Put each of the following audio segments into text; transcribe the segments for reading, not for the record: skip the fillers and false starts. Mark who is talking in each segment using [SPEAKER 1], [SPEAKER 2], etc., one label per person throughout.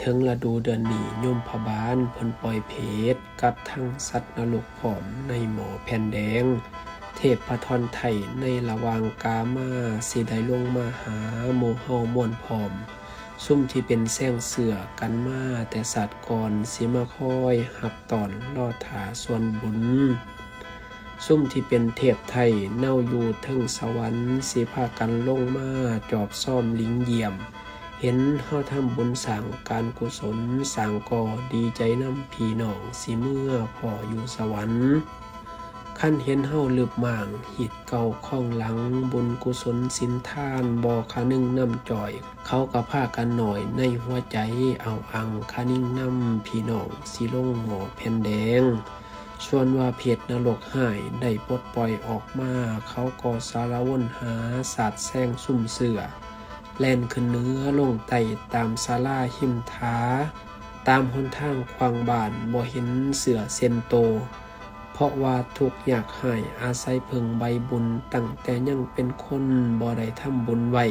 [SPEAKER 1] ถึงฤดูเดือนนี้ยมพบาลเพิ่นปล่อยเพตกับทั้งสัตว์นรกพร้อมในหมอแผ่นแดงเทพพทรไทยในระหว่างกามาสิได้ลงมาหาหมู่เฮาม่วนพร้อมซุ่มที่เป็นแซงเสือกันมาแต่สัตว์ก่อนสิมาคอยหับตอนรอถาส่วนบุญซุ่มที่เป็นเทพไทยเน่าอยู่เทิงสวรรค์สิพากันลงมาจอบซ่อมลิงเยี่ยมเห็นเฮาทำบุญสร้างการกุศลสร้างก่อดีใจนำพี่น้องสิเมื่อพ่ออยู่สวรรค์ขั้นเห็นเฮาลึบหม่างหิดเก่าข้องหลังบุญกุศลสินทานบ่คานึงน้ำจ่อยเขาก็พากันหน่อยในหัวใจเอาอังคานิ่งน้ำพี่น้องสิลงหมอแผ่นแดงส่วนว่าเพชรนรกหายได้ปลดปล่อยออกมาเขาก็สารวนหาศาสตร์แซงซุ่มเสือแล่นขึ้นเนื้อลงไต่ตามศาลาหิมท้าตามหนทางขวางบ้านบ่เห็นเสือเซนโตเพราะว่าทุกอยากหายอาศัยเพิ่งใบบุญตั้งแต่ยังเป็นคนบ่ได้ทำบุญไว้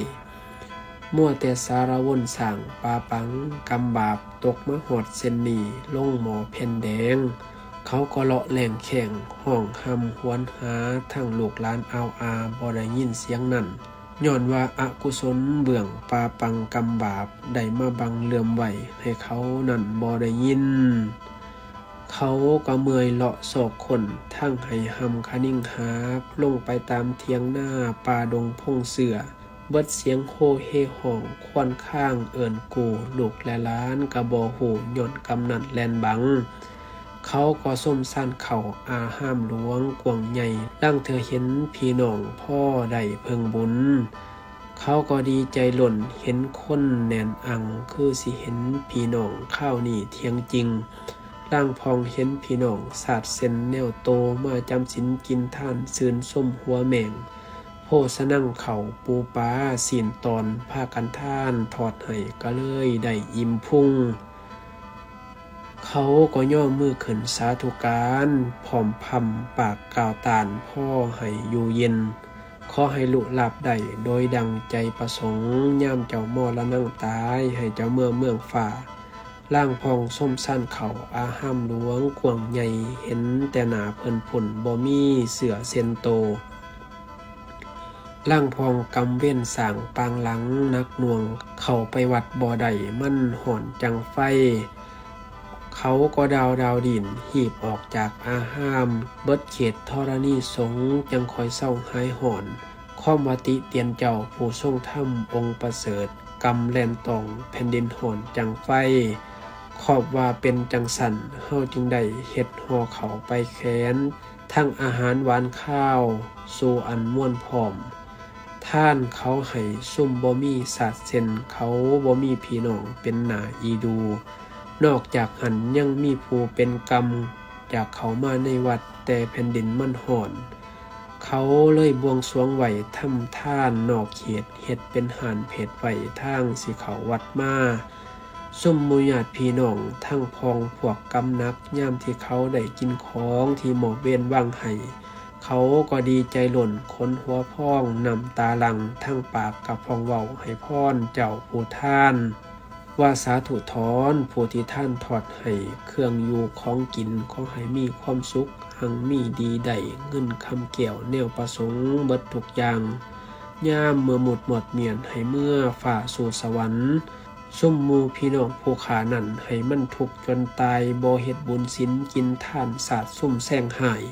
[SPEAKER 1] มั่วแต่สารวนสร้างปาปังกำบาปตกมาหอดเส้นนี้ลงหมอแผ่นแดงเขาก็เลาะแหล่งแข่งห้องหำหวนหาทั้งลูกหลานเอาอาบ่ได้ยินเสียงนั้นย้อนว่าอกุศลเบื้องปาปังกำบาปได้มาบังเหลื่อมไว้ให้เขานั่นบ่ได้ยินเขาก็เมื่อยเลาะศอกคนทั้งให้หำคนิ่งหาลงไปตามเทียงหน้าป่าดงพงเสือเบิดเสียงโฮเฮห้องควันข้างเอิ้นกูลูกและล้านกะบ่ฮู้ย้อนกำนันแลนบังเขาก็ส้มซ่านเข่าอาห้ามหลวงกวงใหญ่ดังเธอเห็นพี่น้องพ่อได้เพิ่งบุญเขาก็ดีใจหล่นเห็นคนแน่นอังคือสิเห็นพี่น้องข้าวนี่เที่ยงจริงร่างพองเห็นพี่น้องสาดเส้นแนวโตมาจำสินกินท่านซืนส้มหัวแมงโพสนั่งเข่าปูปลาสีนตอนผ้ากันท่านถอดให้ก็เลยได้อิ่มพุ่งเขาก็ย่อมือขึ้นสาธุการผอมพำปากกล่าวตานพ่อให้อยู่เย็นขอให้ลุลับได้โดยดังใจประสงค์ย่ามเจ้ามอละนั่งตายให้เจ้าเมืองฝ่าล่างพองส้มสั้นเขาอาห้ามหลวงกวงใหญ่เห็นแต่หนาเพิ่นผุ่นบ่มีเสือเซนโตล่างพองกำเว้นสางปางหลังนักหน่วงเข้าไปวัดบ่อใดมันห่อนจังไฟเขาก็ดาวดินหีบออกจากอาห้ามเบิดเขตธรณีสงจังคอยเศร้าหายห่อนข้อมวติเตียนเจ้าผู้ทรงธรรมองค์ประเสริฐกำแลนตองแผ่นดินห่อนจังไฟขอบว่าเป็นจังสันเฮาจึงได้เฮ็ดห่อเขาไปแขนทั้งอาหารหวานข้าวสู่อันม่วนพร้อมท่านเขาให้ซุ่มบ่มีศาสตร์เส้นเขาบ่มีพี่น้องเป็นหน้าอีดูนอกจากหันยังมีผู้เป็นกรรมจากเขามาในวัดแต่แผ่นดินมันห่อนเขาเลยบวงสรวงไหวทำท่านนอกเขตเฮ็ดเป็นหานเพชรไหวทางสิเขาวัดมาซุ่มหมู่ญาติพี่น้องทั้งพองพวกกำนักย่ามที่เขาได้กินของที่หมอเว้นว่างให้เขาก็ดีใจหล่นค้นหัวพ้องนำตาลังทั้งปากกับพองเว้าให้พรเจ้าผู้ท่านว่าสาธุถอนผู้ที่ท่านถอดให้เครื่องอยู่ของกินขอให้มีความสุขหังมีดีใดเงินคำเกี่ยวแนวประสงค์เบิดทุกอย่างย่ามเมื่อหมดเมียนให้เมื่อฝ่าสู่สวรรค์ซุ่มมูพี่น้องผู้ขานั่นให้มันทุกข์จนตายบ่เฮ็ดบุญศีลกินท่านศาสตร์ซุ่มแซงหาย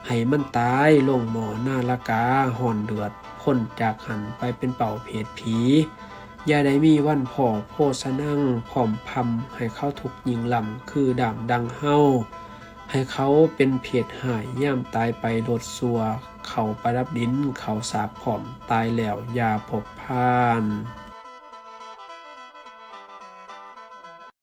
[SPEAKER 1] ให้มันตายลงหมอหน้าละกาห่อนเดือดพ้นจากหันไปเป็นเป่าเพศผีอย่าได้มีวันพ่อโพสนั่งผอมพำให้เขาถูกยิงลำคือด่างดังเฮาให้เขาเป็นเพศหายย่ำตายไปโลดซัวเขาประดับดินเขาสาบผอมตายแล้วอย่าพบพาน